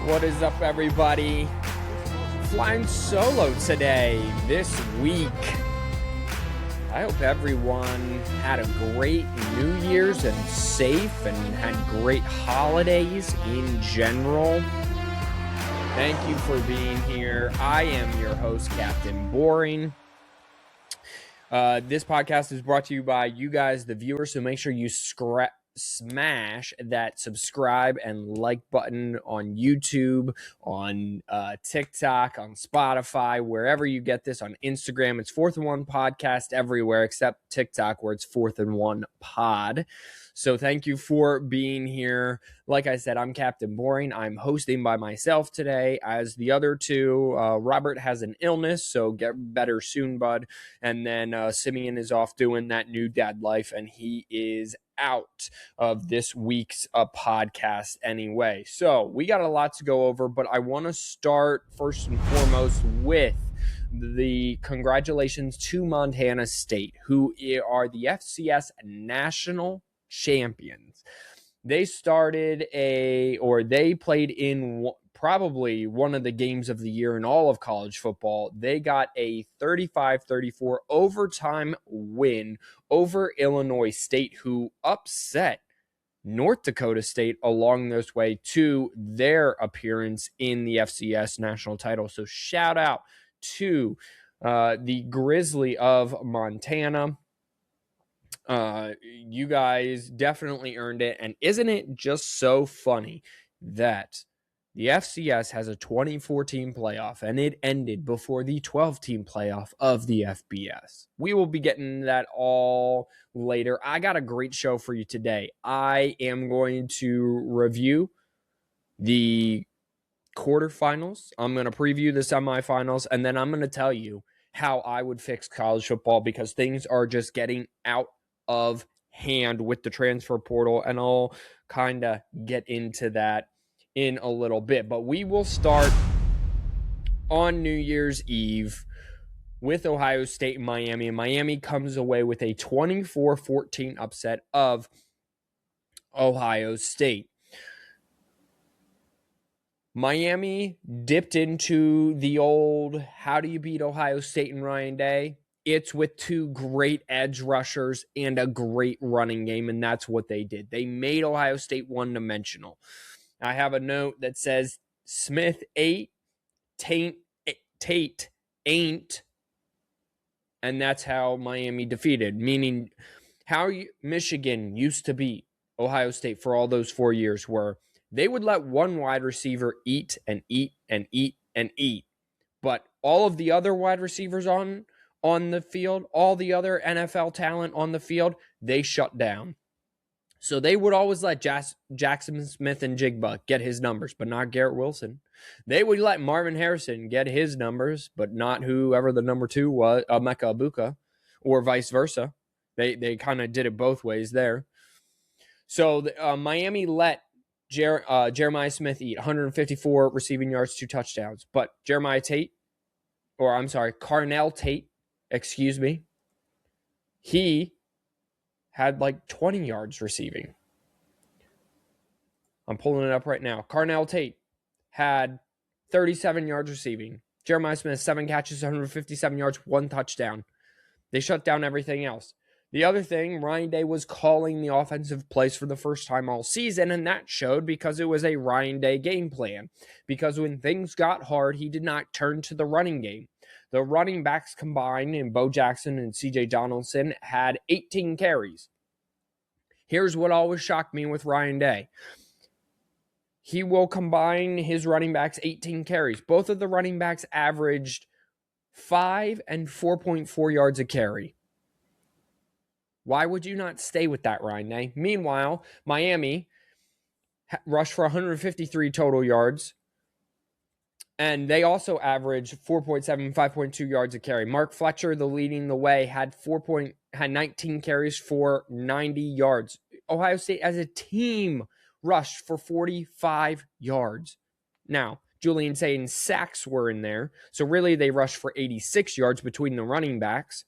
What is up, everybody? Flying solo today, this week. I hope everyone had a great New Year's and safe and had great holidays in general. Thank you for being here. I am your host, Captain Boring. This podcast is brought to you by you guys, the viewers, so make sure you smash that subscribe and like button on YouTube, on TikTok, on Spotify, wherever you get this, on Instagram. It's 4th and 1 podcast everywhere except TikTok, where it's 4th and 1 pod. So thank you for being here. Like I said, I'm Captain Boring. I'm hosting by myself today, as the other two. Robert has an illness, so get better soon, bud. And then Simeon is off doing that new dad life, and he is out of this week's podcast anyway. So we got a lot to go over, but I want to start first and foremost with the congratulations to Montana State, who are the FCS national champions. They played in probably one of the games of the year in all of college football. They got a 35-34 overtime win over Illinois State, who upset North Dakota State along this way to their appearance in the FCS national title. So shout out to the Grizzly of Montana. You guys definitely earned it. And isn't it just so funny that the FCS has a 24-team playoff, and it ended before the 12-team playoff of the FBS. We will be getting that all later. I got a great show for you today. I am going to review the quarterfinals. I'm going to preview the semifinals, and then I'm going to tell you how I would fix college football, because things are just getting out of hand with the transfer portal, and I'll kind of get into that in a little bit. But we will start on New Year's Eve with Ohio State and Miami. And Miami comes away with a 24-14 upset of Ohio State. Miami dipped into the old, how do you beat Ohio State and Ryan Day? It's with two great edge rushers and a great running game, and that's what they did. They made Ohio State one-dimensional. I have a note that says Smith ate, Tate ain't, and that's how Miami defeated, meaning how Michigan used to beat Ohio State for all those 4 years, where they would let one wide receiver eat and eat and eat and eat, but all of the other wide receivers on the field, all the other NFL talent on the field, they shut down. So they would always let Jackson Smith and Jigba get his numbers, but not Garrett Wilson. They would let Marvin Harrison get his numbers, but not whoever the number 2 was, Emeka Egbuka, or vice versa. They kind of did it both ways there. So Miami let Jeremiah Smith eat 154 receiving yards, 2 touchdowns. But Carnell Tate, he had like 20 yards receiving. I'm pulling it up right now. Carnell Tate had 37 yards receiving. Jeremiah Smith, 7 catches, 157 yards, 1 touchdown. They shut down everything else. The other thing, Ryan Day was calling the offensive plays for the first time all season, and that showed because it was a Ryan Day game plan. Because when things got hard, he did not turn to the running game. The running backs combined in Bo Jackson and C.J. Donaldson had 18 carries. Here's what always shocked me with Ryan Day. He will combine his running backs 18 carries. Both of the running backs averaged 5 and 4.4 yards a carry. Why would you not stay with that, Ryan Day? Meanwhile, Miami rushed for 153 total yards, and they also averaged 4.7, 5.2 yards a carry. Mark Fletcher, the leading the way, had 19 carries for 90 yards. Ohio State as a team rushed for 45 yards. Now, Julian Satan's sacks were in there, so really they rushed for 86 yards between the running backs.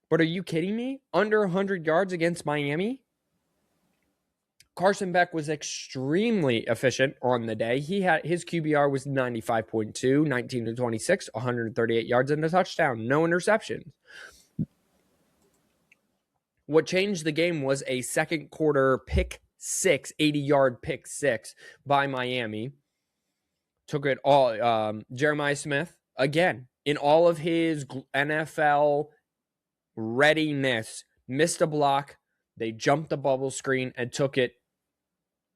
But are you kidding me? Under 100 yards against Miami? Carson Beck was extremely efficient on the day. His QBR was 95.2, 19 to 26, 138 yards and a touchdown, no interceptions. What changed the game was a second quarter pick six, 80-yard pick six by Miami. Took it all. Jeremiah Smith, again, in all of his NFL readiness, missed a block. They jumped the bubble screen and took it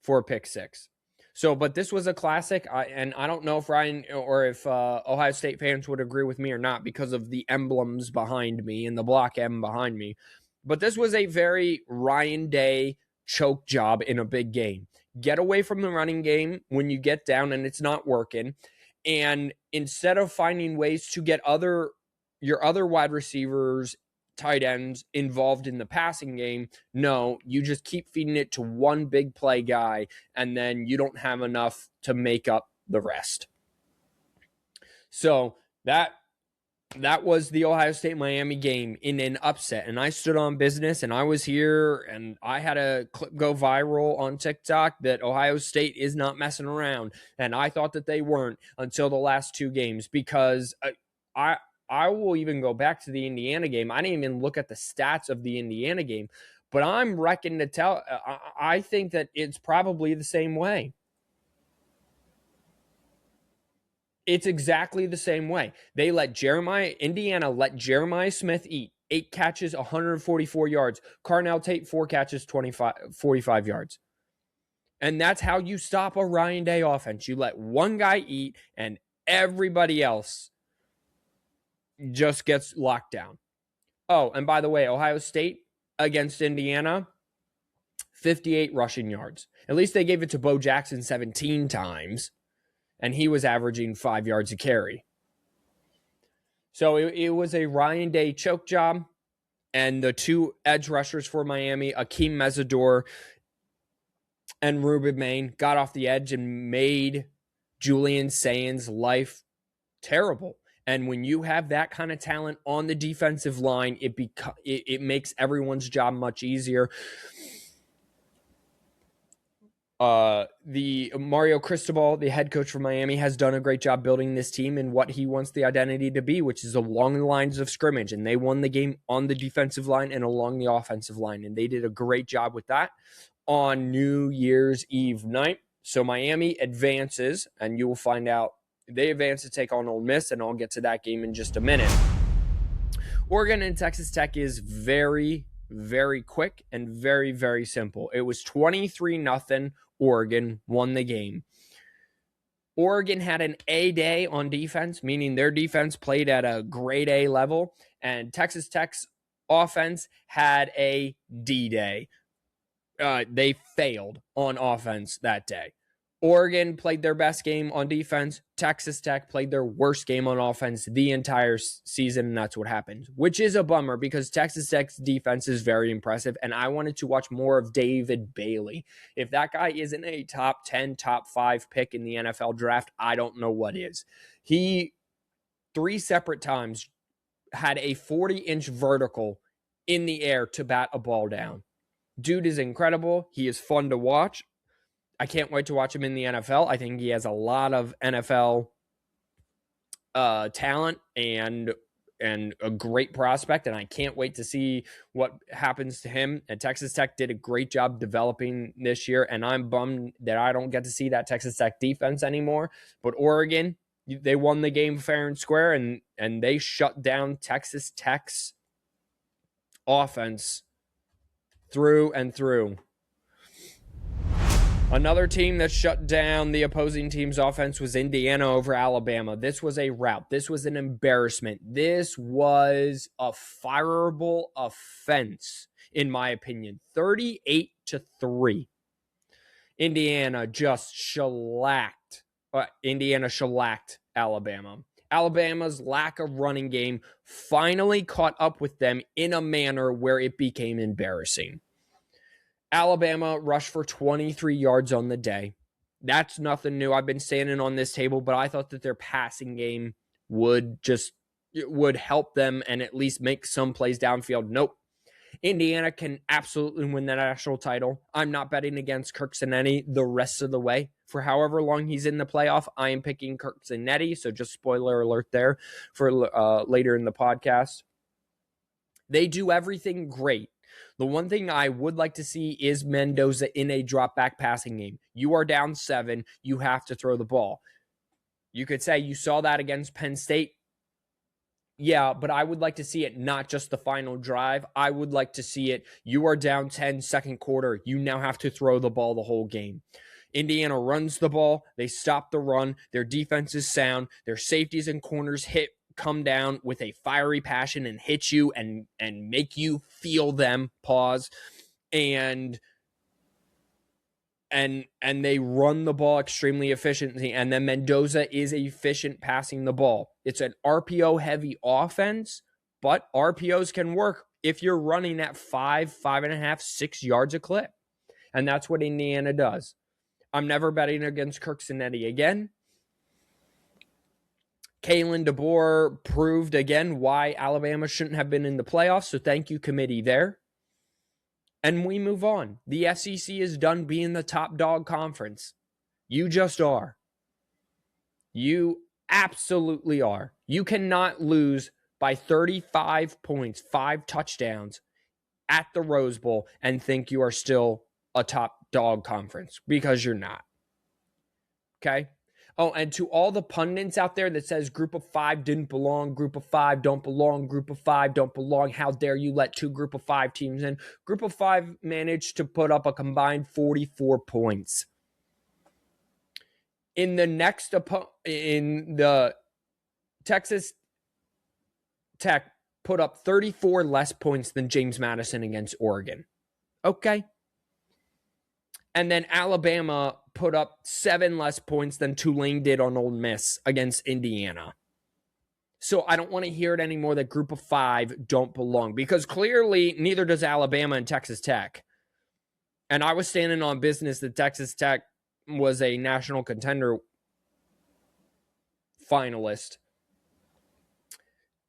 for a pick six. So, but this was a classic, and I don't know if Ryan or if Ohio State fans would agree with me or not because of the emblems behind me and the block M behind me. But this was a very Ryan Day choke job in a big game. Get away from the running game when you get down and it's not working. And instead of finding ways to get your other wide receivers, tight ends involved in the passing game, no, you just keep feeding it to one big play guy, and then you don't have enough to make up the rest. So that was the Ohio State-Miami game in an upset, and I stood on business, and I was here, and I had a clip go viral on TikTok that Ohio State is not messing around, and I thought that they weren't until the last two games, because I will even go back to the Indiana game. I didn't even look at the stats of the Indiana game, but I'm reckoning to tell. I think that it's probably the same way. It's exactly the same way. Indiana let Jeremiah Smith eat 8 catches, 144 yards. Carnell Tate, 4 catches, 45 yards. And that's how you stop a Ryan Day offense. You let one guy eat and everybody else just gets locked down. Oh, and by the way, Ohio State against Indiana, 58 rushing yards. At least they gave it to Bo Jackson 17 times, and he was averaging 5 yards a carry. So it was a Ryan Day choke job, and the two edge rushers for Miami, Akeem Mesidor and Ruben Maine, got off the edge and made Julian Sain's life terrible. And when you have that kind of talent on the defensive line, it makes everyone's job much easier. The Mario Cristobal, the head coach for Miami, has done a great job building this team and what he wants the identity to be, which is along the lines of scrimmage. And they won the game on the defensive line and along the offensive line. And they did a great job with that on New Year's Eve night. So Miami advances, and you will find out they advance to take on Ole Miss, and I'll get to that game in just a minute. Oregon and Texas Tech is very, very quick and very, very simple. It was 23-0. Oregon won the game. Oregon had an A day on defense, meaning their defense played at a grade A level, and Texas Tech's offense had a D day. They failed on offense that day. Oregon played their best game on defense. Texas Tech played their worst game on offense the entire season, and that's what happened, which is a bummer because Texas Tech's defense is very impressive, and I wanted to watch more of David Bailey. If that guy isn't a top 10, top 5 pick in the NFL draft, I don't know what is. He, 3 separate times, had a 40-inch vertical in the air to bat a ball down. Dude is incredible. He is fun to watch. I can't wait to watch him in the NFL. I think he has a lot of NFL talent and a great prospect, and I can't wait to see what happens to him. And Texas Tech did a great job developing this year, and I'm bummed that I don't get to see that Texas Tech defense anymore. But Oregon, they won the game fair and square, and they shut down Texas Tech's offense through and through. Another team that shut down the opposing team's offense was Indiana over Alabama. This was a rout. This was an embarrassment. This was a fireable offense, in my opinion. 38-3. Indiana just shellacked. Indiana shellacked Alabama. Alabama's lack of running game finally caught up with them in a manner where it became embarrassing. Alabama rushed for 23 yards on the day. That's nothing new. I've been standing on this table, but I thought that their passing game would help them and at least make some plays downfield. Nope. Indiana can absolutely win the national title. I'm not betting against Kirk Cinetti the rest of the way. For however long he's in the playoff, I am picking Kirk Cinetti. So just spoiler alert there for later in the podcast. They do everything great. The one thing I would like to see is Mendoza in a drop back passing game. You are down 7. You have to throw the ball. You could say you saw that against Penn State. Yeah, but I would like to see it not just the final drive. I would like to see it. You are down 10 second quarter. You now have to throw the ball the whole game. Indiana runs the ball. They stop the run. Their defense is sound. Their safeties and corners come down with a fiery passion and hit you and make you feel them. Pause. And they run the ball extremely efficiently, and then Mendoza is efficient passing the ball. It's an RPO heavy offense, but RPOs can work if you're running at 5.5, 6 yards a clip, and that's what Indiana does. I'm never betting against Kirk Cinetti again. Kalen DeBoer proved again why Alabama shouldn't have been in the playoffs, so thank you, committee, there. And we move on. The SEC is done being the top dog conference. You just are. You absolutely are. You cannot lose by 35 points, 5 touchdowns at the Rose Bowl and think you are still a top dog conference, because you're not. Okay? Oh, and to all the pundits out there that says Group of 5 didn't belong, Group of 5 don't belong, Group of 5 don't belong, how dare you let 2 Group of 5 teams in? Group of 5 managed to put up a combined 44 points. In the Texas Tech put up 34 less points than James Madison against Oregon. Okay? And then Alabama put up 7 less points than Tulane did on Ole Miss against Indiana. So I don't want to hear it anymore that Group of 5 don't belong, because clearly neither does Alabama and Texas Tech. And I was standing on business that Texas Tech was a national contender finalist.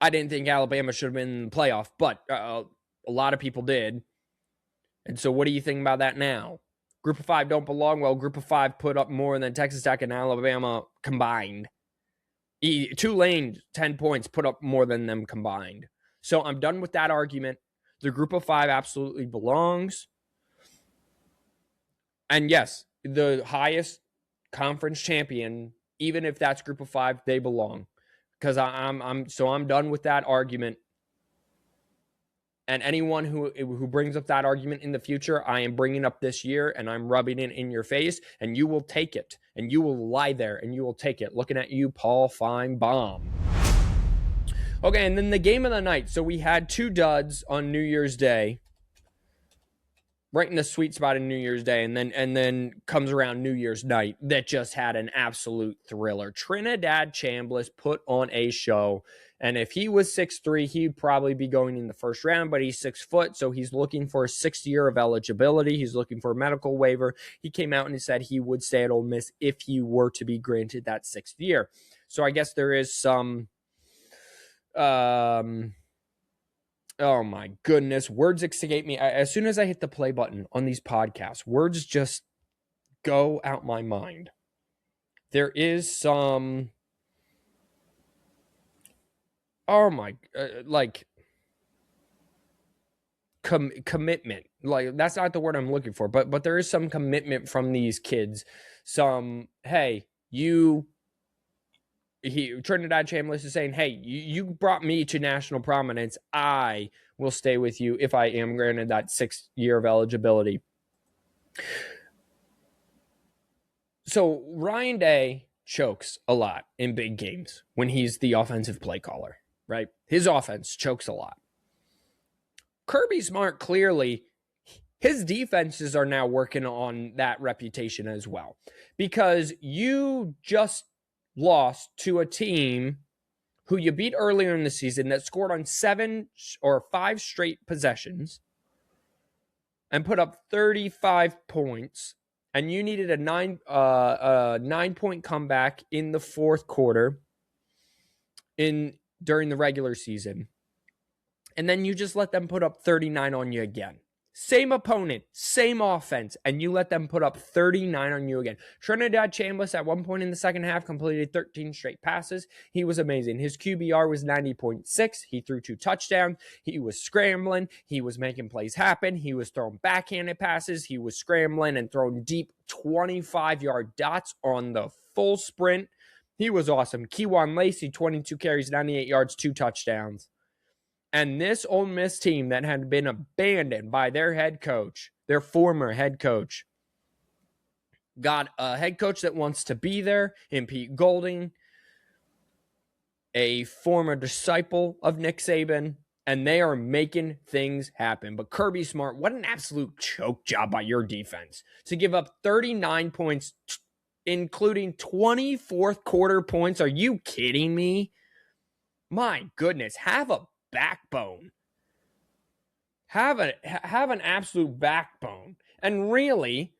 I didn't think Alabama should have been in the playoff, but a lot of people did. And so what do you think about that now? Group of 5 don't belong. Well, Group of 5 put up more than Texas Tech and Alabama combined. Tulane, 10 points, put up more than them combined. So I'm done with that argument. The Group of 5 absolutely belongs. And yes, the highest conference champion, even if that's Group of 5, they belong. Because I'm done with that argument. And anyone who brings up that argument in the future, I am bringing up this year, and I'm rubbing it in your face, and you will take it, and you will lie there, and you will take it. Looking at you, Paul Feinbaum. Okay, and then the game of the night. So we had 2 duds on New Year's Day, right in the sweet spot in New Year's Day, and then comes around New Year's night that just had an absolute thriller. Trinidad Chambliss put on a show. And if he was 6'3", he'd probably be going in the first round, but he's 6 foot, so he's looking for a 6th year of eligibility. He's looking for a medical waiver. He came out and he said he would stay at Ole Miss if he were to be granted that 6th year. So I guess there is some, oh my goodness, words escape me. As soon as I hit the play button on these podcasts, words just go out my mind. There is some... commitment. Like, that's not the word I'm looking for, but there is some commitment from these kids. Some, hey, Trinidad Chambliss is saying, hey, you brought me to national prominence. I will stay with you if I am granted that 6th year of eligibility. So Ryan Day chokes a lot in big games when he's the offensive play caller. Right? His offense chokes a lot. Kirby Smart, clearly, his defenses are now working on that reputation as well. Because you just lost to a team who you beat earlier in the season that scored on 7 or 5 straight possessions and put up 35 points. And you needed a 9-point comeback in the 4th quarter during the regular season. and then you just let them put up 39 on you again. Same opponent, same offense, and you let them put up 39 on you again. Trinidad Chambliss at one point in the second half completed 13 straight passes. He was amazing. His QBR was 90.6. He threw 2 touchdowns. He was scrambling. He was making plays happen. He was throwing backhanded passes. He was scrambling and throwing deep 25-yard dots on the full sprint. He was awesome. Kewan Lacey, 22 carries, 98 yards, 2 touchdowns. And this Ole Miss team that had been abandoned by their head coach, their former head coach, got a head coach that wants to be there in Pete Golding, a former disciple of Nick Saban, and they are making things happen. But Kirby Smart, what an absolute choke job by your defense to give up 39 points, including 20 fourth quarter points. Are you kidding me? My goodness, have a backbone. Have an absolute backbone. And really,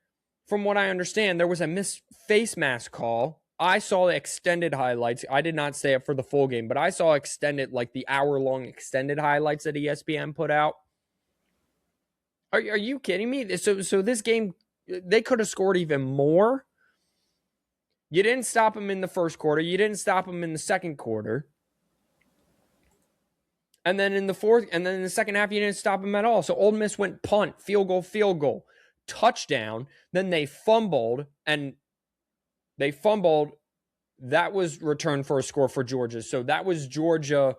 from what I understand, there was a missed face mask call. I saw the extended highlights. I did not stay up for the full game, but I saw extended, like the hour-long extended highlights that ESPN put out. Are you kidding me? So this game, they could have scored even more. You didn't stop them in the first quarter. You didn't stop them in the second quarter. And then in the second half, you didn't stop them at all. So Ole Miss went punt, field goal, touchdown. Then they fumbled. That was returned for a score for Georgia. So that was Georgia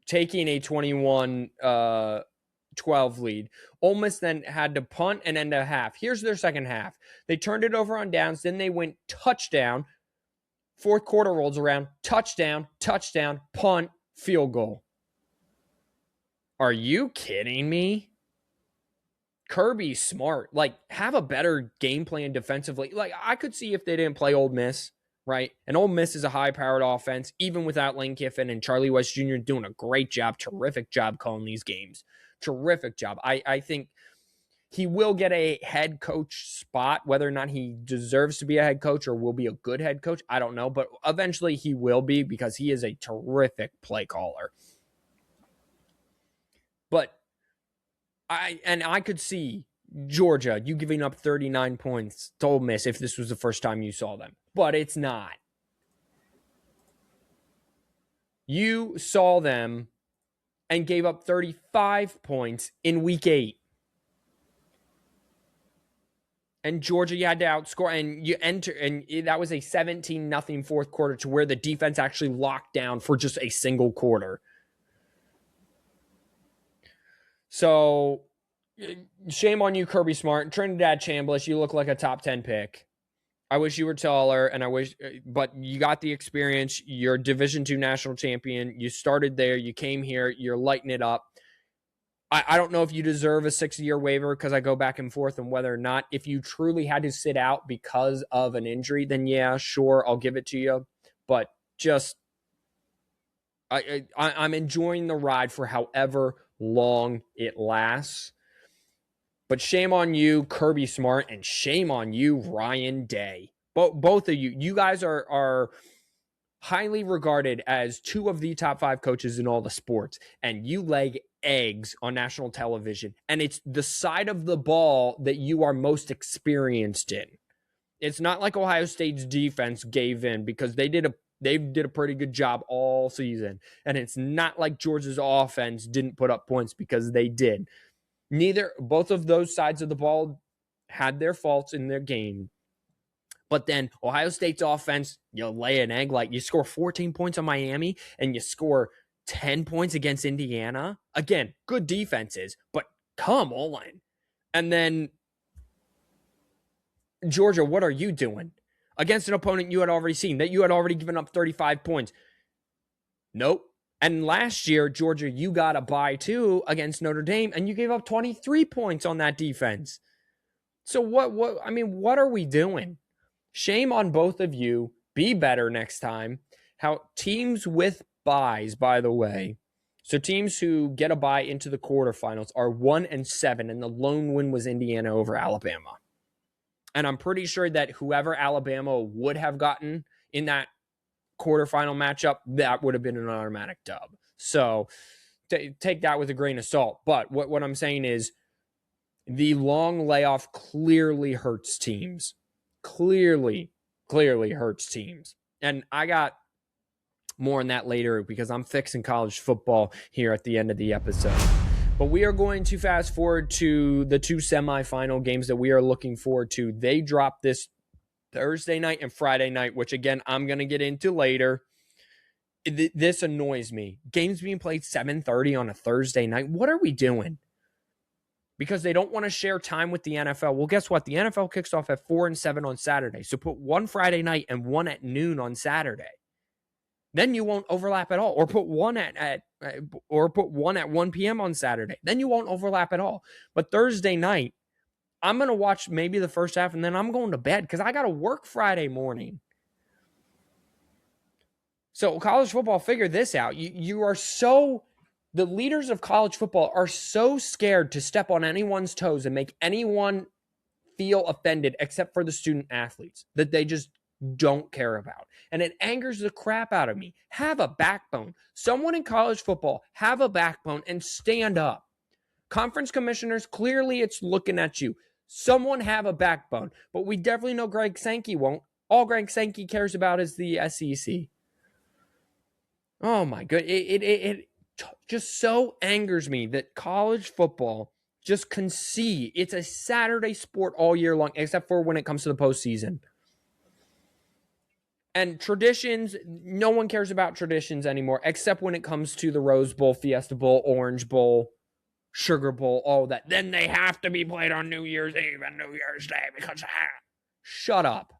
taking a 21-12 lead. Ole Miss then had to punt and end a half. Here's their second half. They turned it over on downs. Then they went touchdown. Fourth quarter rolls around. Touchdown, punt, field goal. Are you kidding me? Kirby Smart, like, have a better game plan defensively. Like, I could see if they didn't play Ole Miss, right? And Ole Miss is a high-powered offense, even without Lane Kiffin, and Charlie West Jr. doing a great job, terrific job calling these games. Terrific job. I think he will get a head coach spot, whether or not he deserves to be a head coach or will be a good head coach, I don't know. But eventually he will be, because he is a terrific play caller. But I could see Georgia, you giving up 39 points to Ole Miss if this was the first time you saw them. But it's not. You saw them and gave up 35 points in week 8. And Georgia, you had to outscore, and you enter, and that was a 17-0 fourth quarter to where the defense actually locked down for just a single quarter. So, shame on you, Kirby Smart. Trinidad Chambliss, you look like a top 10 pick. I wish you were taller, but you got the experience. You're a Division II national champion. You started there. You came here. You're lighting it up. I don't know if you deserve a 6-year waiver, because I go back and forth on whether or not. If you truly had to sit out because of an injury, then yeah, sure, I'll give it to you. But just, I'm enjoying the ride for however long it lasts. But shame on you, Kirby Smart, and shame on you, Ryan Day. Both of you. You guys are highly regarded as 2 of the top 5 coaches in all the sports, and you leg eggs on national television, and it's the side of the ball that you are most experienced in. It's not like Ohio State's defense gave in, because they did a pretty good job all season, and it's not like Georgia's offense didn't put up points, because they did. Both of those sides of the ball had their faults in their game. But then Ohio State's offense, you lay an egg, like you score 14 points on Miami and you score 10 points against Indiana. Again, good defenses, but come on. And then Georgia, what are you doing? Against an opponent you had already seen, that you had already given up 35 points. Nope. And last year, Georgia, you got a bye too against Notre Dame, and you gave up 23 points on that defense. So what are we doing? Shame on both of you. Be better next time. How teams with byes, by the way. So teams who get a bye into the quarterfinals are 1-7, and the lone win was Indiana over Alabama. And I'm pretty sure that whoever Alabama would have gotten in that quarterfinal matchup, that would have been an automatic dub. So take that with a grain of salt. But what I'm saying is the long layoff clearly hurts teams. Clearly hurts teams. And I got more on that later because I'm fixing college football here at the end of the episode. But we are going to fast forward to the two semifinal games that we are looking forward to. They drop this Thursday night and Friday night, which again, I'm going to get into later. This annoys me. Games being played 7:30 on a Thursday night. What are we doing? Because they don't want to share time with the NFL. Well, guess what? The NFL kicks off at 4 and 7 on Saturday. So put one Friday night and one at noon on Saturday. Then you won't overlap at all. Or put one at 1 p.m. on Saturday. Then you won't overlap at all. But Thursday night, I'm going to watch maybe the first half and then I'm going to bed because I got to work Friday morning. So college football, figure this out. The leaders of college football are so scared to step on anyone's toes and make anyone feel offended except for the student athletes that they just don't care about. And it angers the crap out of me. Have a backbone. Someone in college football, have a backbone and stand up. Conference commissioners, clearly it's looking at you. Someone have a backbone. But we definitely know Greg Sankey won't. All Greg Sankey cares about is the SEC. Oh my God. It just so angers me that college football just can see it's a Saturday sport all year long, except for when it comes to the postseason. And traditions, no one cares about traditions anymore, except when it comes to the Rose Bowl, Fiesta Bowl, Orange Bowl, Sugar Bowl, all that. Then they have to be played on New Year's Eve and New Year's Day because, shut up.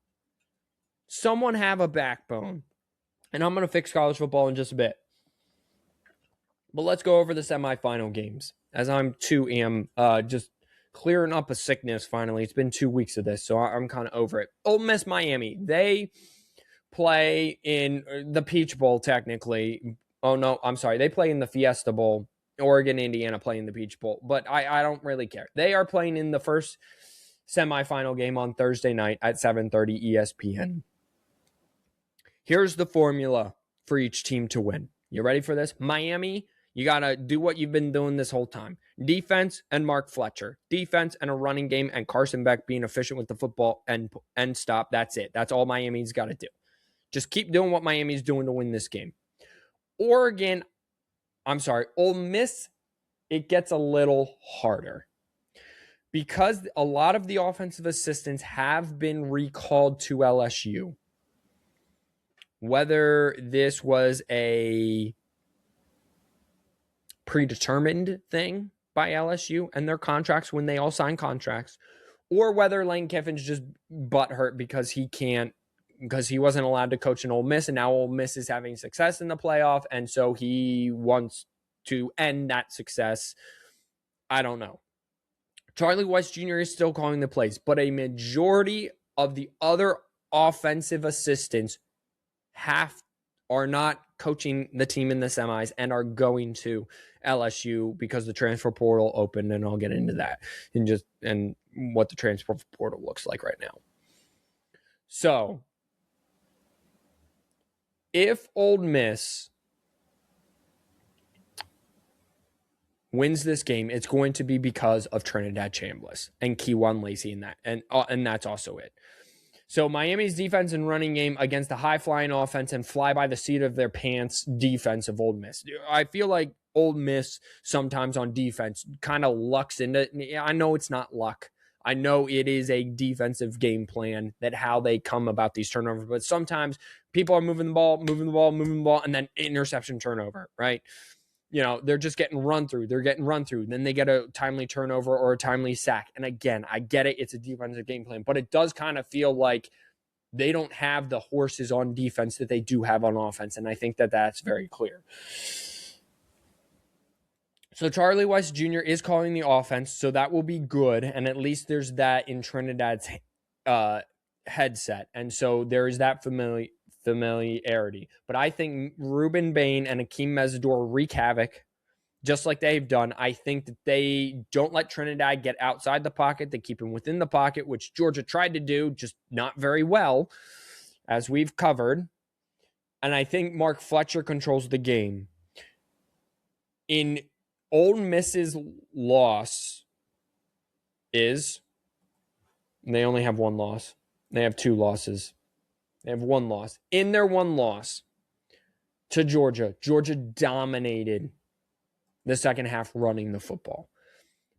Someone have a backbone. And I'm going to fix college football in just a bit. But let's go over the semifinal games, as I'm just clearing up a sickness finally. It's been 2 weeks of this, so I'm kind of over it. Ole Miss, Miami. They play in the Peach Bowl, technically. Oh, no, I'm sorry. They play in the Fiesta Bowl. Oregon, Indiana play in the Peach Bowl. But I don't really care. They are playing in the first semifinal game on Thursday night at 7:30 ESPN. Here's the formula for each team to win. You ready for this? Miami, you got to do what you've been doing this whole time. Defense and Mark Fletcher. Defense and a running game and Carson Beck being efficient with the football and stop. That's it. That's all Miami's got to do. Just keep doing what Miami's doing to win this game. Ole Miss, it gets a little harder. Because a lot of the offensive assistants have been recalled to LSU. Whether this was a predetermined thing by LSU and their contracts when they all sign contracts, or whether Lane Kiffin's just butthurt because he wasn't allowed to coach in Ole Miss, and now Ole Miss is having success in the playoff, and so he wants to end that success. I don't know. Charlie Weiss Jr. is still calling the plays, but a majority of the other offensive assistants are not coaching the team in the semis and are going to LSU because the transfer portal opened, and I'll get into that and what the transfer portal looks like right now. So, if Ole Miss wins this game, it's going to be because of Trinidad Chambliss and Keywan Lacey and that's also it. So Miami's defense and running game against the high-flying offense and fly by the seat of their pants defense of Ole Miss. I feel like Ole Miss sometimes on defense kind of lucks into. I know it's not luck. I know it is a defensive game plan that how they come about these turnovers. But sometimes people are moving the ball, and then interception turnover, right? They're just getting run through. Then they get a timely turnover or a timely sack. And again, I get it. It's a defensive game plan. But it does kind of feel like they don't have the horses on defense that they do have on offense. And I think that that's very clear. So Charlie Weiss Jr. is calling the offense. So that will be good. And at least there's that in Trinidad's headset. And so there is that familiarity. But I think Ruben Bain and Akeem Mesidor wreak havoc just like they've done. I think that they don't let Trinidad get outside the pocket. They keep him within the pocket, which Georgia tried to do, just not very well, as we've covered. And I think Mark Fletcher controls the game. in Ole Miss's loss is, they only have one loss. They have two losses. They have one loss. In their one loss to Georgia, Georgia dominated the second half running the football.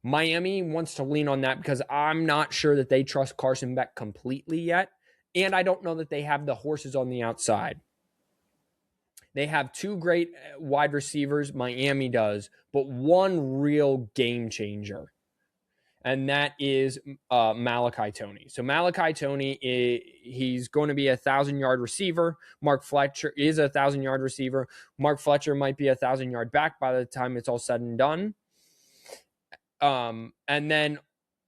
Miami wants to lean on that because I'm not sure that they trust Carson Beck completely yet. And I don't know that they have the horses on the outside. They have two great wide receivers, Miami does, but one real game changer. And that is Malachi Toney. So Malachi Toney, he's going to be a 1,000-yard receiver. Mark Fletcher is a 1,000-yard receiver. Mark Fletcher might be a 1,000-yard back by the time it's all said and done. And then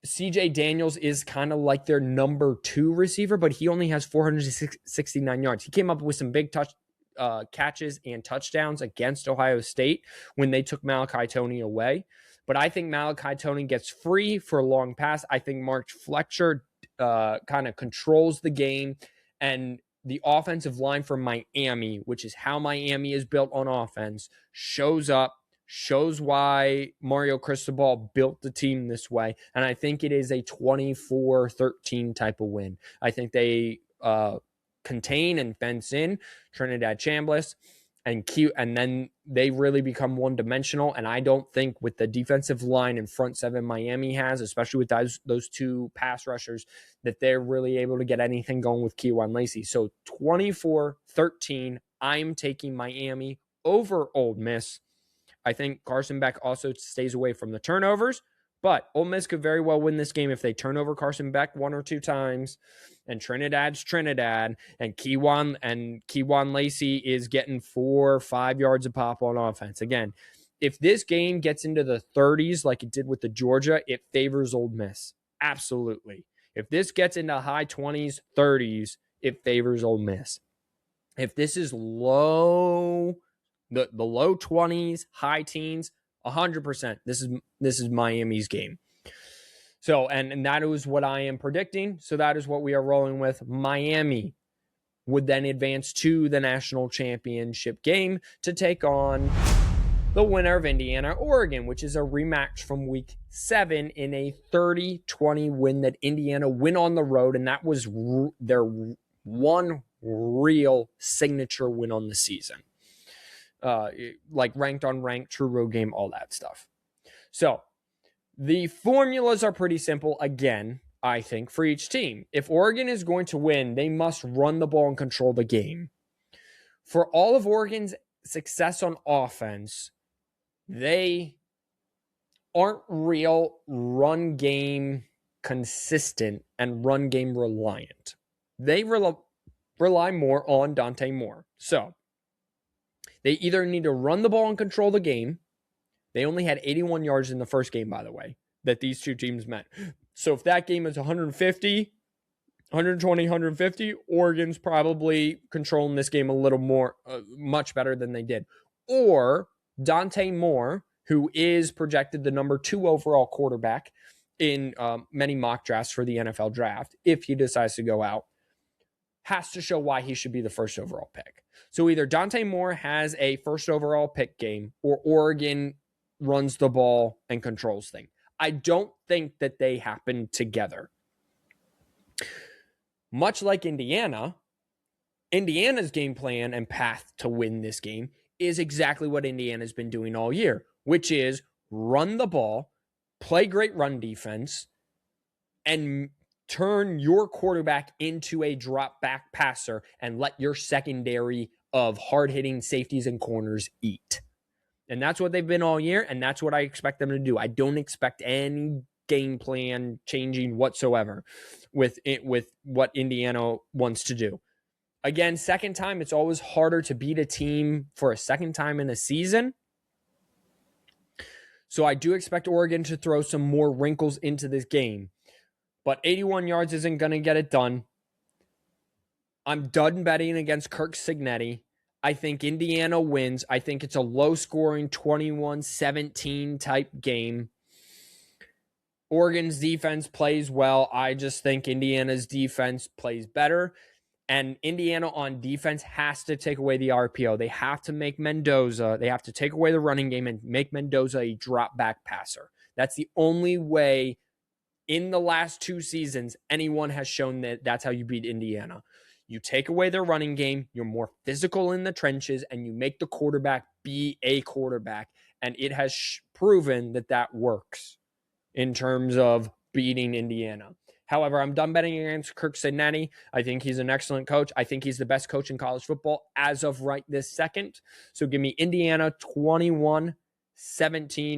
CJ Daniels is kind of like their number 2 receiver, but he only has 469 yards. He came up with some big catches and touchdowns against Ohio State when they took Malachi Toney away. But I think Malachi Toney gets free for a long pass. I think Mark Fletcher kind of controls the game. And the offensive line for Miami, which is how Miami is built on offense, shows up, shows why Mario Cristobal built the team this way. And I think it is a 24-13 type of win. I think they contain and fence in Trinidad Chambliss and then they really become one-dimensional. And I don't think with the defensive line and front seven Miami has, especially with those two pass rushers, that they're really able to get anything going with Kejuan Lacey. So 24-13, I'm taking Miami over Ole Miss. I think Carson Beck also stays away from the turnovers, but Ole Miss could very well win this game if they turn over Carson Beck 1 or 2 times, and Trinidad's Trinidad, and Kejuan Lacey is getting 4 or 5 yards a pop on offense. Again, if this game gets into the 30s like it did with the Georgia, it favors Ole Miss. Absolutely. If this gets into high 20s, 30s, it favors Ole Miss. If this is low, the low 20s, high teens, 100%, this is Miami's game. So, and that is what I am predicting. So that is what we are rolling with. Miami would then advance to the national championship game to take on the winner of Indiana-Oregon, which is a rematch from week 7 in a 30-20 win that Indiana win on the road. And that was their one real signature win on the season. Like ranked on ranked, true road game, all that stuff. So the formulas are pretty simple, again, I think, for each team. If Oregon is going to win, they must run the ball and control the game. For all of Oregon's success on offense, they aren't real run game consistent and run game reliant. They rely more on Dante Moore. So they either need to run the ball and control the game. They only had 81 yards in the first game, by the way, that these two teams met. So if that game is 120, 150, Oregon's probably controlling this game a little more, much better than they did. Or Dante Moore, who is projected the number 2 overall quarterback in many mock drafts for the NFL draft, if he decides to go out, has to show why he should be the first overall pick. So either Dante Moore has a first overall pick game, or Oregon runs the ball and controls things. I don't think that they happen together. Much like Indiana's game plan and path to win this game is exactly what Indiana's been doing all year, which is run the ball, play great run defense, and turn your quarterback into a drop back passer and let your secondary of hard-hitting safeties and corners eat. And that's what they've been all year, and that's what I expect them to do. I don't expect any game plan changing whatsoever with what Indiana wants to do. Again, second time, it's always harder to beat a team for a second time in a season. So I do expect Oregon to throw some more wrinkles into this game. But 81 yards isn't going to get it done. I'm done betting against Kirk Cignetti. I think Indiana wins. I think it's a low-scoring 21-17 type game. Oregon's defense plays well. I just think Indiana's defense plays better. And Indiana on defense has to take away the RPO. They have to make Mendoza, they have to take away the running game and make Mendoza a drop back passer. That's the only way in the last 2 seasons anyone has shown that that's how you beat Indiana. You take away their running game, you're more physical in the trenches, and you make the quarterback be a quarterback. And it has proven that that works in terms of beating Indiana. However, I'm done betting against Kirk Cignetti. I think he's an excellent coach. I think he's the best coach in college football as of right this second. So give me Indiana 21-17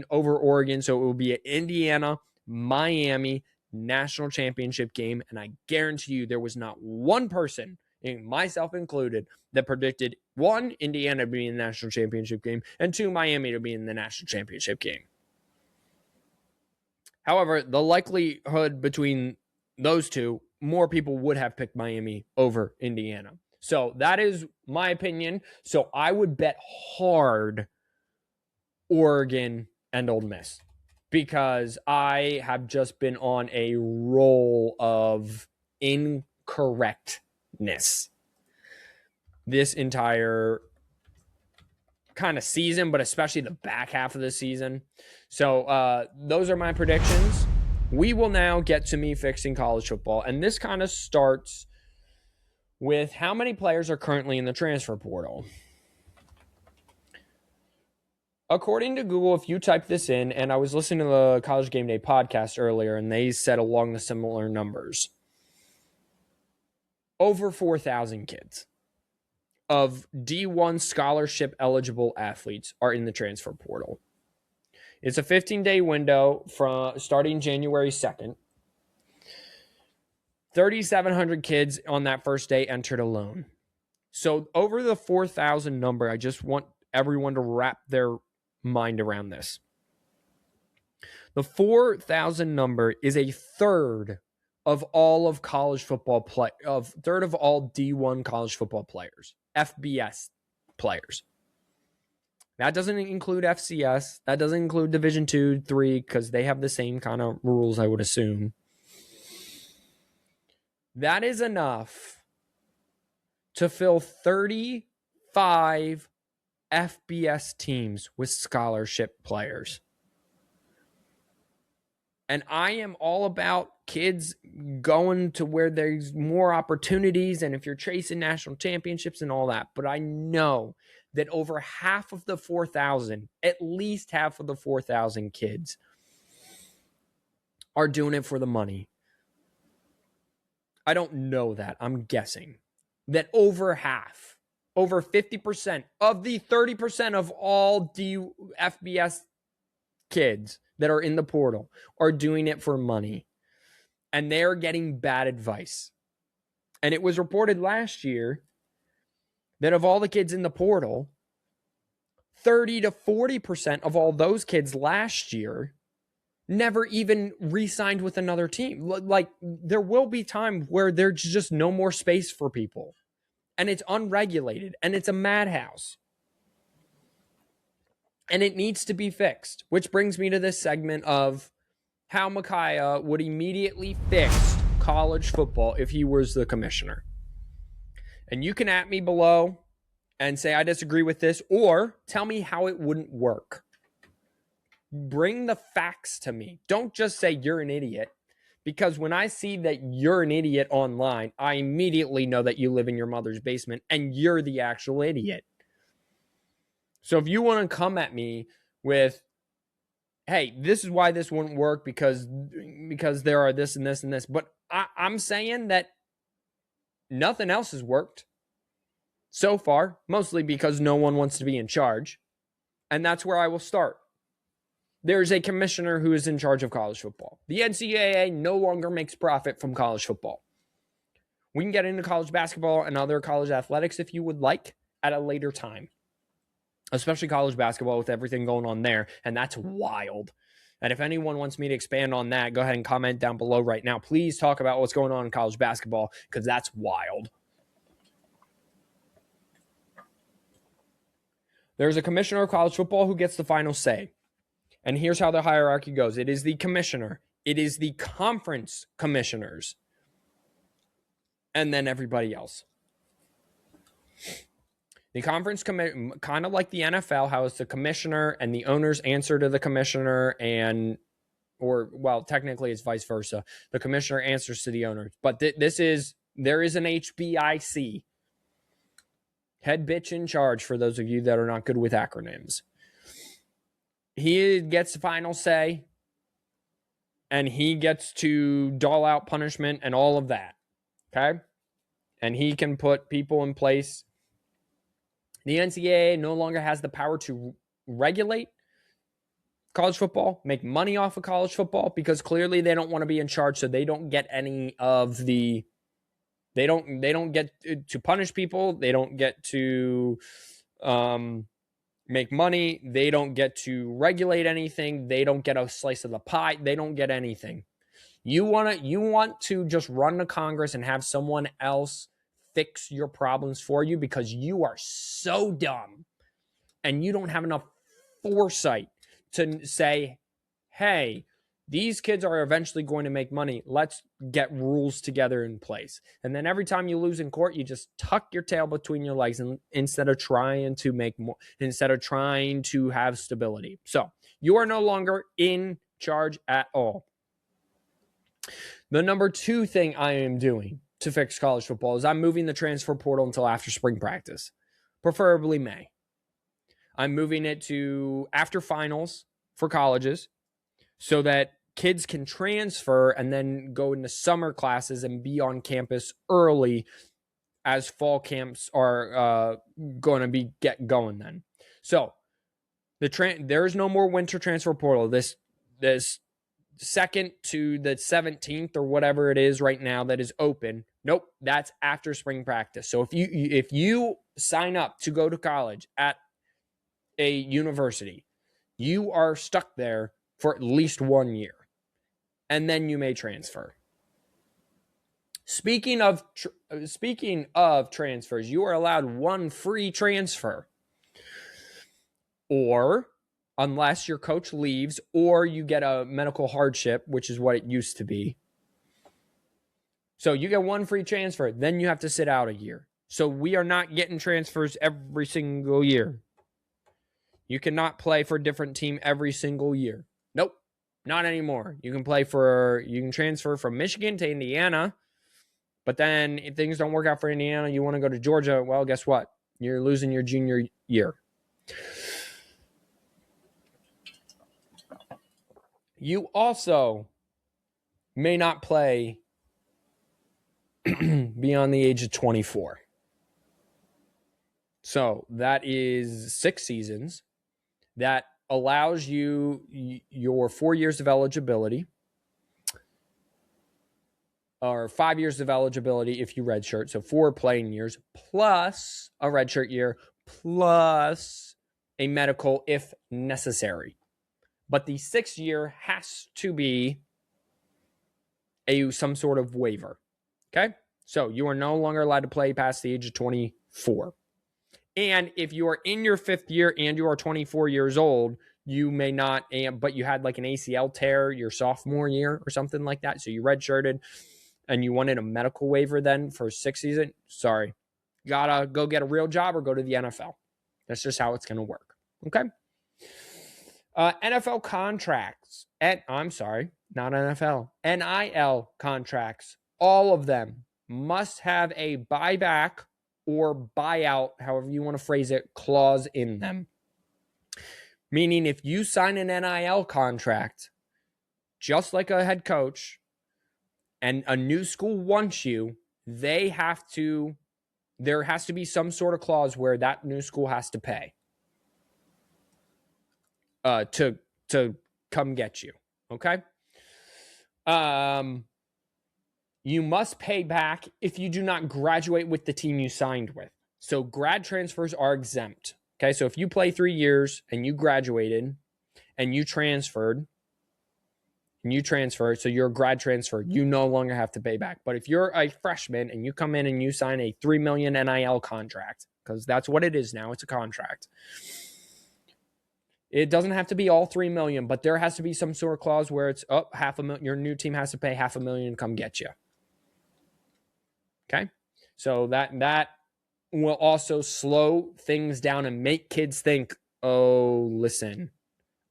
over Oregon. So it will be an Indiana-Miami national championship game. And I guarantee you there was not one person, myself included, that predicted 1, Indiana to be in the national championship game, and 2, Miami to be in the national championship game. However, the likelihood between those two, more people would have picked Miami over Indiana. So that is my opinion. So I would bet hard Oregon and Ole Miss because I have just been on a roll of incorrectness this entire kind of season, but especially the back half of the season. So those are my predictions. We will now get to me fixing college football. And this kind of starts with how many players are currently in the transfer portal. According to Google, if you type this in, and I was listening to the College Game Day podcast earlier, and they said along the similar numbers, over 4,000 kids of D1 scholarship eligible athletes are in the transfer portal. It's a 15-day window from starting January 2nd. 3,700 kids on that first day entered alone. So over the 4,000 number, I just want everyone to wrap their mind around this. The 4,000 number is a third of all of college football third of all D1 college football players, FBS players. That doesn't include FCS. That doesn't include Division 2, 3, because they have the same kind of rules, I would assume. That is enough to fill 35 FBS teams with scholarship players. And I am all about kids going to where there's more opportunities and if you're chasing national championships and all that. But I know that over half of the 4,000, at least half of the 4,000 kids are doing it for the money. I don't know that. I'm guessing that over half, over 50% of the 30% of all FBS kids that are in the portal are doing it for money. And they're getting bad advice. And it was reported last year that of all the kids in the portal, 30 to 40% of all those kids last year never even re-signed with another team. Like, there will be time where there's just no more space for people. And it's unregulated. And it's a madhouse. And it needs to be fixed. Which brings me to this segment of how Micaiah would immediately fix college football if he was the commissioner. And you can at me below and say I disagree with this, or tell me how it wouldn't work. Bring the facts to me. Don't just say you're an idiot, because when I see that you're an idiot online, I immediately know that you live in your mother's basement and you're the actual idiot. So if you want to come at me with, hey, this is why this wouldn't work because there are this and this and this. But I'm saying that nothing else has worked so far, mostly because no one wants to be in charge. And that's where I will start. There's a commissioner who is in charge of college football. The NCAA no longer makes profit from college football. We can get into college basketball and other college athletics if you would like at a later time. Especially college basketball with everything going on there. And that's wild. And if anyone wants me to expand on that, go ahead and comment down below right now. Please talk about what's going on in college basketball, because that's wild. There's a commissioner of college football who gets the final say. And here's how the hierarchy goes. It is the commissioner. It is the conference commissioners. And then everybody else. The conference kind of like the NFL, how it's the commissioner and the owners answer to the commissioner, technically it's vice versa. The commissioner answers to the owners, but there is an HBIC, head bitch in charge, for those of you that are not good with acronyms. He gets the final say, and he gets to dole out punishment and all of that. Okay? And he can put people in place. The NCAA no longer has the power to regulate college football, make money off of college football, because clearly they don't want to be in charge, so they don't get any of the they don't get to punish people, they don't get to make money, they don't get to regulate anything, they don't get a slice of the pie, they don't get anything. You want to just run to Congress and have someone else fix your problems for you because you are so dumb and you don't have enough foresight to say, hey, these kids are eventually going to make money. Let's get rules together in place. And then every time you lose in court, you just tuck your tail between your legs and instead of trying to make more, instead of trying to have stability. So you are no longer in charge at all. The number 2 thing I am doing to fix college football is I'm moving the transfer portal until after spring practice, preferably May. I'm moving it to after finals for colleges so that kids can transfer and then go into summer classes and be on campus early as fall camps are going to be get going then. So there is no more winter transfer portal. This 2nd to the 17th or whatever it is right now that is open. Nope, that's after spring practice. So if you sign up to go to college at a university, you are stuck there for at least 1 year, and then you may transfer. Speaking of transfers, you are allowed 1 free transfer, or unless your coach leaves or you get a medical hardship, which is what it used to be. So you get 1 free transfer, then you have to sit out a year. So we are not getting transfers every single year. You cannot play for a different team every single year. Nope, not anymore. You can transfer from Michigan to Indiana, but then if things don't work out for Indiana, you want to go to Georgia, well, guess what? You're losing your junior year. You also may not play beyond the age of 24. So that is 6 seasons. That allows you your 4 years of eligibility, or 5 years of eligibility if you redshirt. So 4 playing years plus a redshirt year plus a medical if necessary. But the 6th year has to be some sort of waiver. Okay? So you are no longer allowed to play past the age of 24. And if you are in your 5th year and you are 24 years old, you may not, but you had like an ACL tear your sophomore year or something like that. So you redshirted and you wanted a medical waiver then for 6th season. Sorry. You gotta go get a real job or go to the NFL. That's just how it's going to work. Okay? NFL contracts. I'm sorry, not NFL. NIL contracts. All of them must have a buyback or buyout, however you want to phrase it, clause in them. Meaning if you sign an NIL contract, just like a head coach, and a new school wants you, there has to be some sort of clause where that new school has to pay to come get you. Okay? You must pay back if you do not graduate with the team you signed with. So grad transfers are exempt. Okay, so if you play 3 years and you graduated and you transferred, so you're a grad transfer, you no longer have to pay back. But if you're a freshman and you come in and you sign a $3 million NIL contract, because that's what it is now, it's a contract. It doesn't have to be all $3 million, but there has to be some sort of clause where it's $500,000. Your new team has to pay $500,000 to come get you. Okay, so that will also slow things down and make kids think, oh, listen,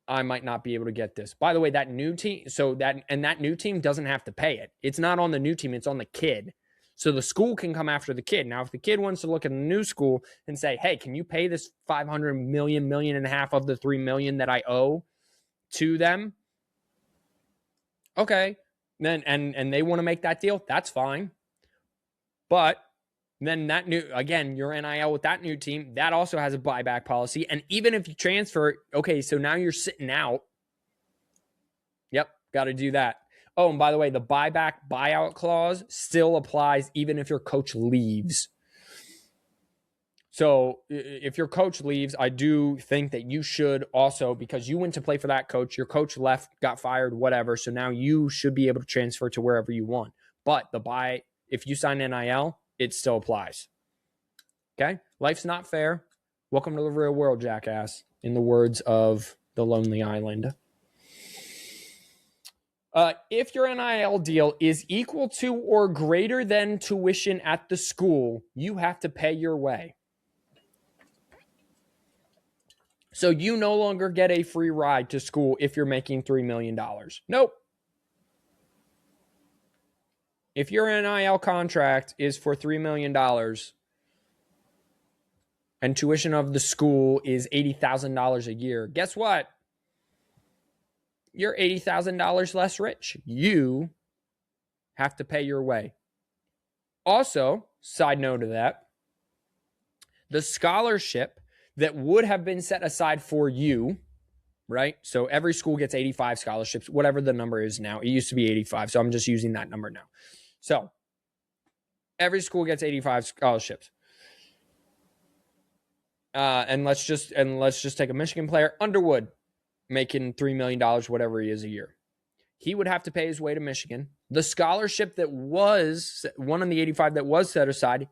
I might not be able to get this. By the way, that new team, that new team doesn't have to pay it. It's not on the new team, it's on the kid. So the school can come after the kid. Now, if the kid wants to look at the new school and say, hey, can you pay this 500 million, million and a half of the 3 million that I owe to them? Okay. Then and they want to make that deal, that's fine. But then that new, again, your NIL with that new team, that also has a buyback policy. And even if you transfer, okay, so now you're sitting out. Yep, got to do that. Oh, and by the way, the buyout clause still applies even if your coach leaves. So if your coach leaves, I do think that you should also, because you went to play for that coach, your coach left, got fired, whatever. So now you should be able to transfer to wherever you want. But if you sign NIL, it still applies. Okay? Life's not fair. Welcome to the real world, jackass, in the words of The Lonely Island. If your NIL deal is equal to or greater than tuition at the school, you have to pay your way. So you no longer get a free ride to school if you're making $3 million. Nope. If your NIL contract is for $3 million and tuition of the school is $80,000 a year, guess what? You're $80,000 less rich. You have to pay your way. Also, side note of that, the scholarship that would have been set aside for you, right? So every school gets 85 scholarships, whatever the number is now. It used to be 85, so I'm just using that number now. So every school gets 85 scholarships. And let's just take a Michigan player, Underwood, making $3 million, whatever he is a year. He would have to pay his way to Michigan. The scholarship that was one of the 85 that was set aside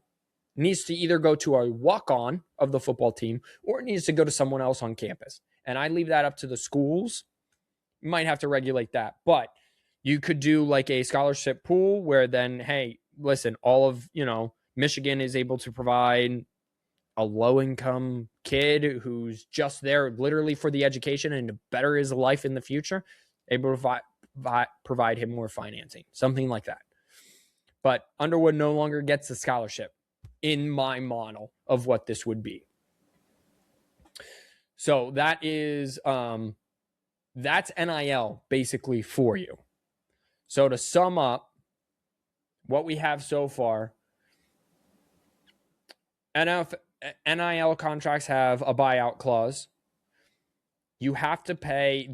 needs to either go to a walk-on of the football team or it needs to go to someone else on campus. And I leave that up to the schools. You might have to regulate that. But you could do like a scholarship pool where then, hey, listen, all of, Michigan is able to provide a low-income kid who's just there literally for the education and to better his life in the future, able to provide him more financing, something like that. But Underwood no longer gets the scholarship in my model of what this would be. So that is that's NIL basically for you. So to sum up what we have so far, NIL contracts have a buyout clause. You have to pay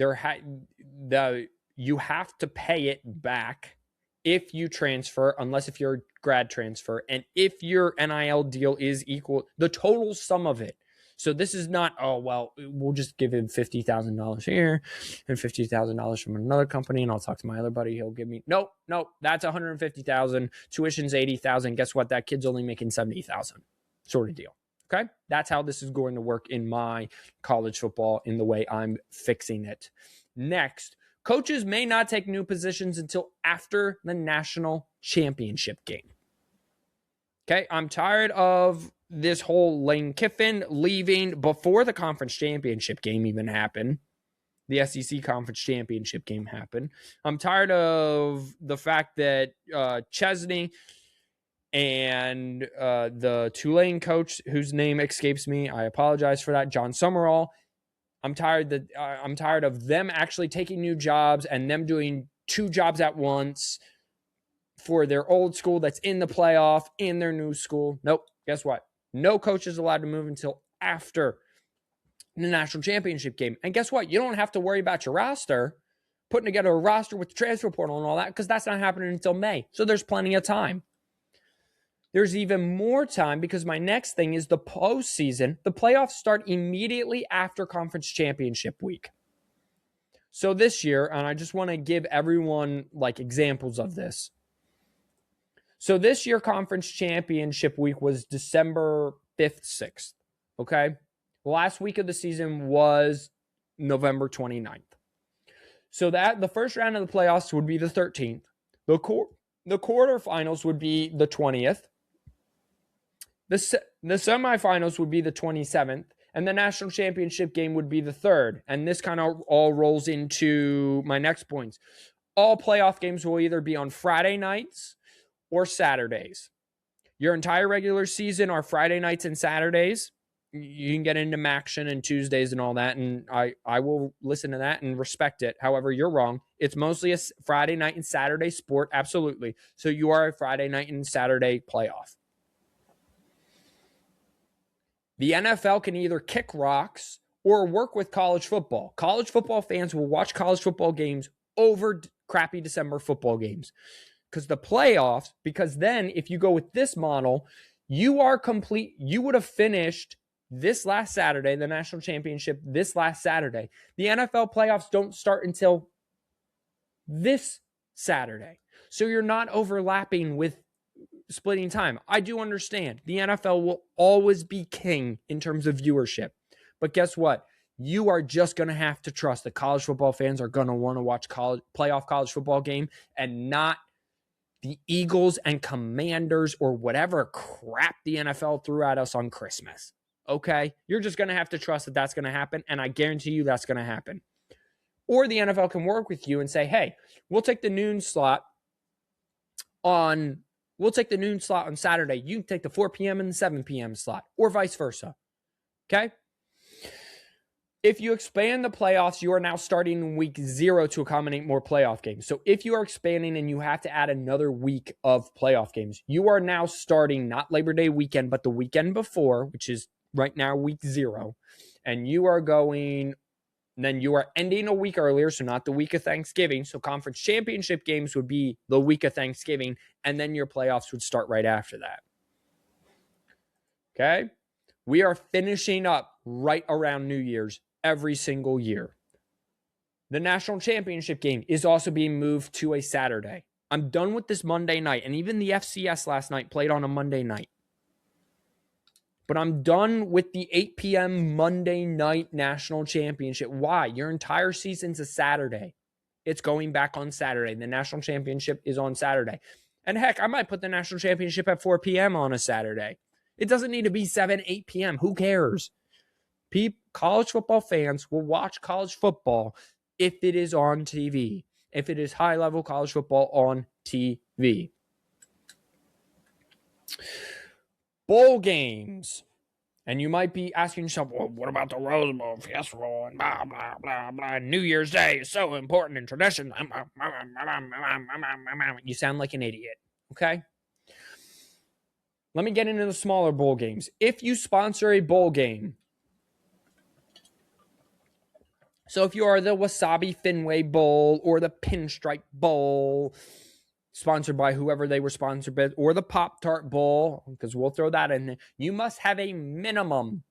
you have to pay it back if you transfer, unless if you're a grad transfer, and if your NIL deal is equal, the total sum of it. So this is not, oh, well, we'll just give him $50,000 here and $50,000 from another company, and I'll talk to my other buddy. He'll give me, nope, that's $150,000. Tuition's $80,000. Guess what? That kid's only making $70,000, sort of deal. Okay, that's how this is going to work in my college football in the way I'm fixing it. Next, coaches may not take new positions until after the national championship game. Okay, I'm tired of this whole Lane Kiffin leaving before the conference championship game even happened. The SEC conference championship game happened. I'm tired of the fact that Chesney and the Tulane coach, whose name escapes me, I apologize for that, John Summerall. I'm tired of them actually taking new jobs and them doing two jobs at once for their old school that's in the playoff in their new school. Nope. Guess what? No coach is allowed to move until after the national championship game. And guess what? You don't have to worry about your roster, putting together a roster with the transfer portal and all that, because that's not happening until May. So there's plenty of time. There's even more time because my next thing is the postseason. The playoffs start immediately after conference championship week. So this year, and I just want to give everyone like examples of this. So this year, conference championship week was December 5th, 6th. Okay. The last week of the season was November 29th. So that the first round of the playoffs would be the 13th. The quarterfinals would be the 20th. The semifinals would be the 27th, and the national championship game would be the 3rd. And this kind of all rolls into my next points. All playoff games will either be on Friday nights or Saturdays. Your entire regular season are Friday nights and Saturdays. You can get into Maction and Tuesdays and all that, and I will listen to that and respect it. However, you're wrong. It's mostly a Friday night and Saturday sport, absolutely. So you are a Friday night and Saturday playoff. The NFL can either kick rocks or work with college football. College football fans will watch college football games over crappy December football games. Because the playoffs, because then if you go with this model, you would have finished this last Saturday, the national championship this last Saturday. The NFL playoffs don't start until this Saturday. So you're not overlapping with splitting time. I do understand the NFL will always be king in terms of viewership. But guess what? You are just going to have to trust that college football fans are going to want to watch playoff college football game and not the Eagles and Commanders or whatever crap the NFL threw at us on Christmas. Okay? You're just going to have to trust that that's going to happen, and I guarantee you that's going to happen. Or the NFL can work with you and say, hey, we'll take the noon slot on Saturday. You can take the 4 p.m. and the 7 p.m. slot, or vice versa. Okay? If you expand the playoffs, you are now starting in week 0 to accommodate more playoff games. So if you are expanding and you have to add another week of playoff games, you are now starting not Labor Day weekend, but the weekend before, which is right now week 0. And you are ending a week earlier, so not the week of Thanksgiving. So conference championship games would be the week of Thanksgiving, and then your playoffs would start right after that. Okay? We are finishing up right around New Year's every single year. The national championship game is also being moved to a Saturday. I'm done with this Monday night, and even the FCS last night played on a Monday night. But I'm done with the 8 p.m. Monday night national championship. Why? Your entire season's a Saturday. It's going back on Saturday. The national championship is on Saturday. And heck, I might put the national championship at 4 p.m. on a Saturday. It doesn't need to be 7, 8 p.m. Who cares? College football fans will watch college football if it is on TV, if it is high-level college football on TV. Bowl games. And you might be asking yourself, well, what about the Rose Bowl, Fiesta Bowl, and blah, blah, blah, blah. New Year's Day is so important in tradition. You sound like an idiot, okay? Let me get into the smaller bowl games. If you sponsor a bowl game, so if you are the Wasabi Fenway Bowl or the Pinstripe Bowl, sponsored by whoever they were sponsored by, or the Pop-Tart Bowl, because we'll throw that in there, you must have a minimum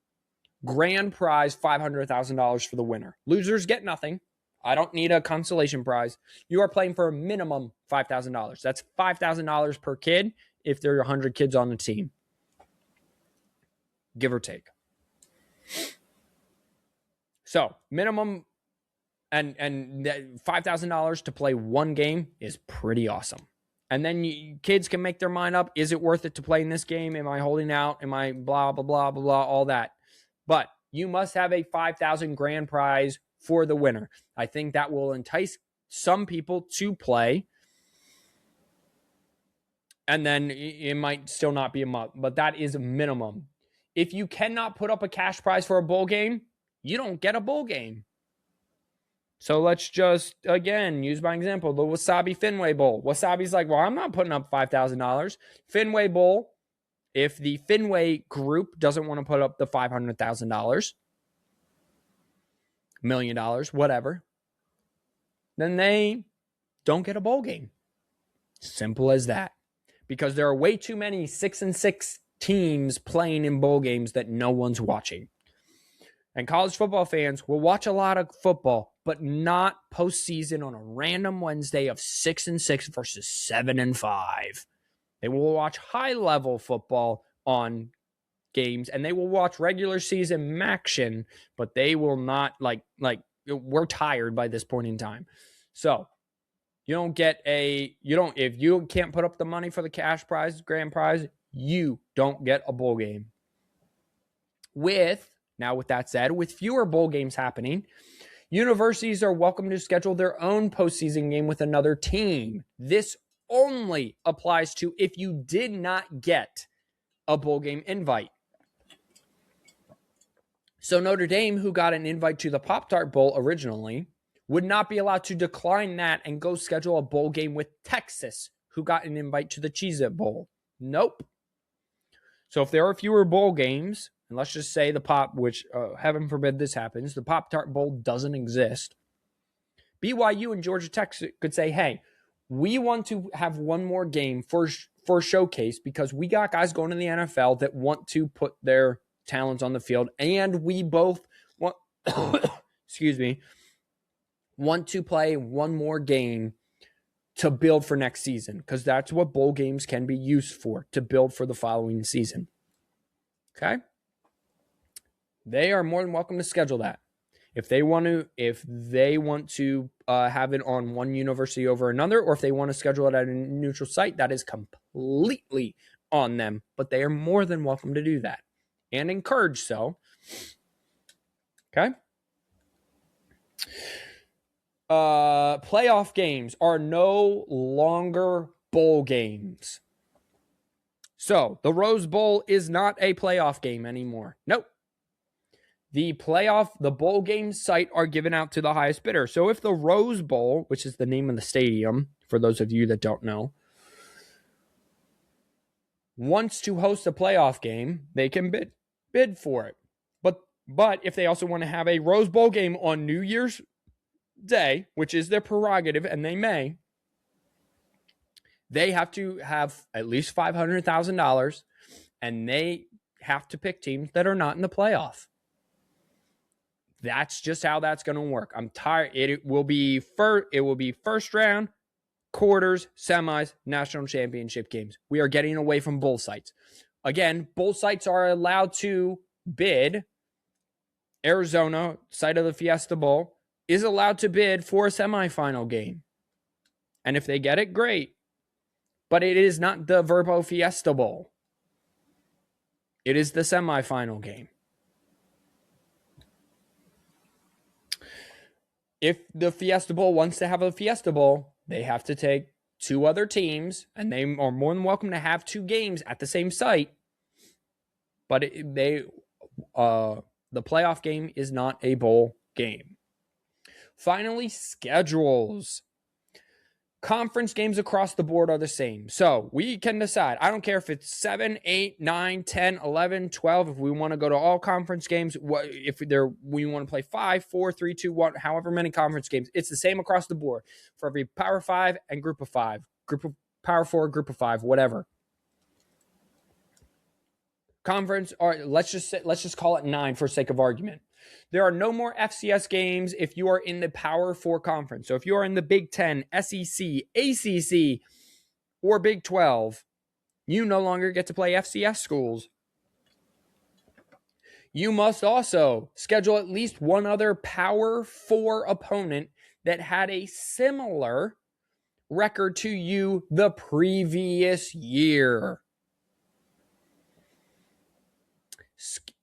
grand prize $500,000 for the winner. Losers get nothing. I don't need a consolation prize. You are playing for a minimum $5,000. That's $5,000 per kid if there are 100 kids on the team, give or take. So minimum and $5,000 to play one game is pretty awesome. And then kids can make their mind up. Is it worth it to play in this game? Am I holding out? Am I blah, blah, blah, blah, blah, all that. But you must have a $5,000 grand prize for the winner. I think that will entice some people to play. And then it might still not be a month, but that is a minimum. If you cannot put up a cash prize for a bowl game, you don't get a bowl game. So let's just, again, use my example, the Wasabi Fenway Bowl. Wasabi's like, well, I'm not putting up $5,000. Fenway Bowl, if the Fenway group doesn't want to put up the $500,000, $1 million, whatever, then they don't get a bowl game. Simple as that. Because there are way too many 6-6 teams playing in bowl games that no one's watching. And college football fans will watch a lot of football, but not postseason on a random Wednesday of 6-6 versus 7-5. They will watch high-level football on games, and they will watch regular season Maction, but they will not like we're tired by this point in time. So if you can't put up the money for the cash prize, grand prize, you don't get a bowl game. With that said, with fewer bowl games happening, universities are welcome to schedule their own postseason game with another team. This only applies to if you did not get a bowl game invite. So Notre Dame, who got an invite to the Pop-Tart Bowl originally, would not be allowed to decline that and go schedule a bowl game with Texas, who got an invite to the Cheez-It Bowl. Nope. So if there are fewer bowl games, and let's just say which heaven forbid this happens, the Pop-Tart Bowl doesn't exist, BYU and Georgia Tech could say, hey, we want to have one more game for showcase because we got guys going to the NFL that want to put their talents on the field, and we both want want to play one more game to build for next season, because that's what bowl games can be used for, to build for the following season. Okay? They are more than welcome to schedule that. If they want to have it on one university over another, or if they want to schedule it at a neutral site, that is completely on them. But they are more than welcome to do that, and encouraged so. Okay? Playoff games are no longer bowl games. So the Rose Bowl is not a playoff game anymore. Nope. The bowl game site are given out to the highest bidder. So if the Rose Bowl, which is the name of the stadium, for those of you that don't know, wants to host a playoff game, they can bid for it. But if they also want to have a Rose Bowl game on New Year's Day, which is their prerogative, and they have to have at least $500,000, and they have to pick teams that are not in the playoff. That's just how that's going to work. I'm tired. It will be first round, quarters, semis, national championship games. We are getting away from bowl sites. Again, bowl sites are allowed to bid. Arizona, site of the Fiesta Bowl, is allowed to bid for a semifinal game. And if they get it, great. But it is not the Verbo Fiesta Bowl. It is the semifinal game. If the Fiesta Bowl wants to have a Fiesta Bowl, they have to take two other teams, and they are more than welcome to have two games at the same site. But the playoff game is not a bowl game. Finally, schedules. Conference games across the board are the same. So we can decide. I don't care if it's 7, 8, 9, 10, 11, 12. If we want to go to all conference games, we want to play 5, 4, 3, 2, 1, however many conference games. It's the same across the board for every Power 5 and Group of 5. Group of Power 4, Group of 5, whatever. Conference, or let's just call it 9 for sake of argument. There are no more FCS games if you are in the Power 4 conference. So if you are in the Big 10, SEC, ACC, or Big 12, you no longer get to play FCS schools. You must also schedule at least one other Power 4 opponent that had a similar record to you the previous year.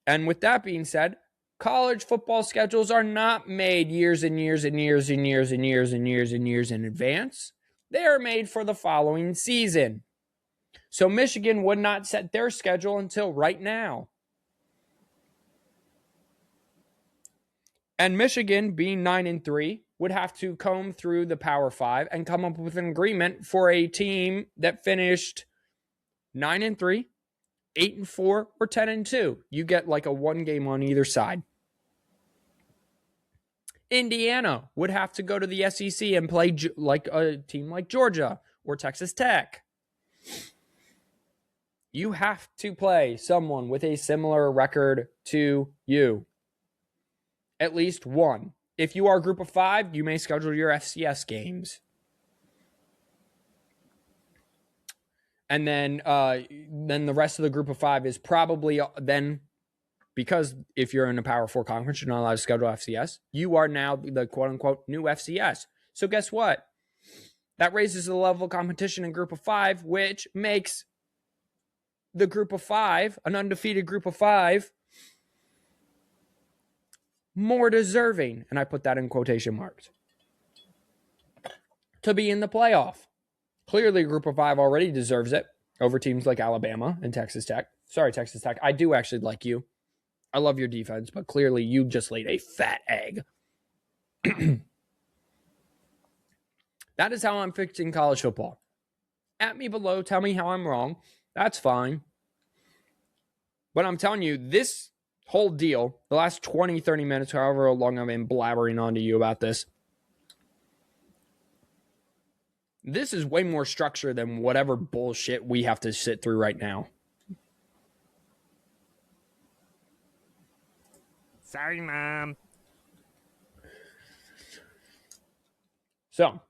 And with that being said, college football schedules are not made years and years and years and years and years and years and years in advance. They are made for the following season. So Michigan would not set their schedule until right now. And Michigan, being 9-3, would have to comb through the Power 5 and come up with an agreement for a team that finished 9-3, 8-4, or 10-2. You get like a one game on either side. Indiana would have to go to the SEC and play like a team like Georgia or Texas Tech. You have to play someone with a similar record to you. At least one. If you are a Group of 5, you may schedule your FCS games. And then the rest of the Group of 5 is probably then, because if you're in a Power 4 conference, you're not allowed to schedule FCS. You are now the quote-unquote new FCS. So guess what? That raises the level of competition in Group of 5, which makes the group of 5, an undefeated group of 5, more deserving, and I put that in quotation marks, to be in the playoff. Clearly, a group of 5 already deserves it over teams like Alabama and Texas Tech. Sorry, Texas Tech. I do actually like you. I love your defense, but clearly you just laid a fat egg. That is how I'm fixing college football. At me below, tell me how I'm wrong. That's fine. But I'm telling you, this whole deal, the last 20, 30 minutes, however long I've been blabbering on to you about this, this is way more structure than whatever bullshit we have to sit through right now. Sorry, Mom. So,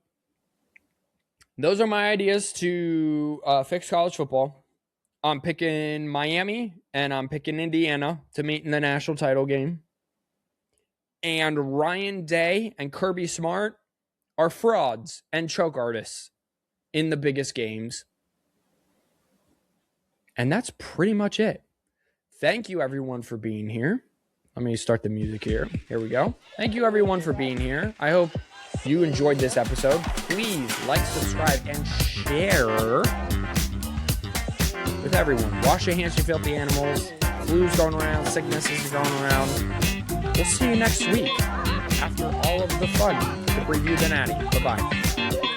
those are my ideas to fix college football. I'm picking Miami and I'm picking Indiana to meet in the national title game. And Ryan Day and Kirby Smart are frauds and choke artists in the biggest games. And that's pretty much it. Thank you, everyone, for being here. Let me start the music here. Here we go. Thank you, everyone, for being here. I hope you enjoyed this episode. Please like, subscribe, and share with everyone. Wash your hands, you filthy animals. Flu's going around. Sicknesses are going around. We'll see you next week after all of the fun to preview the Natty. Bye-bye.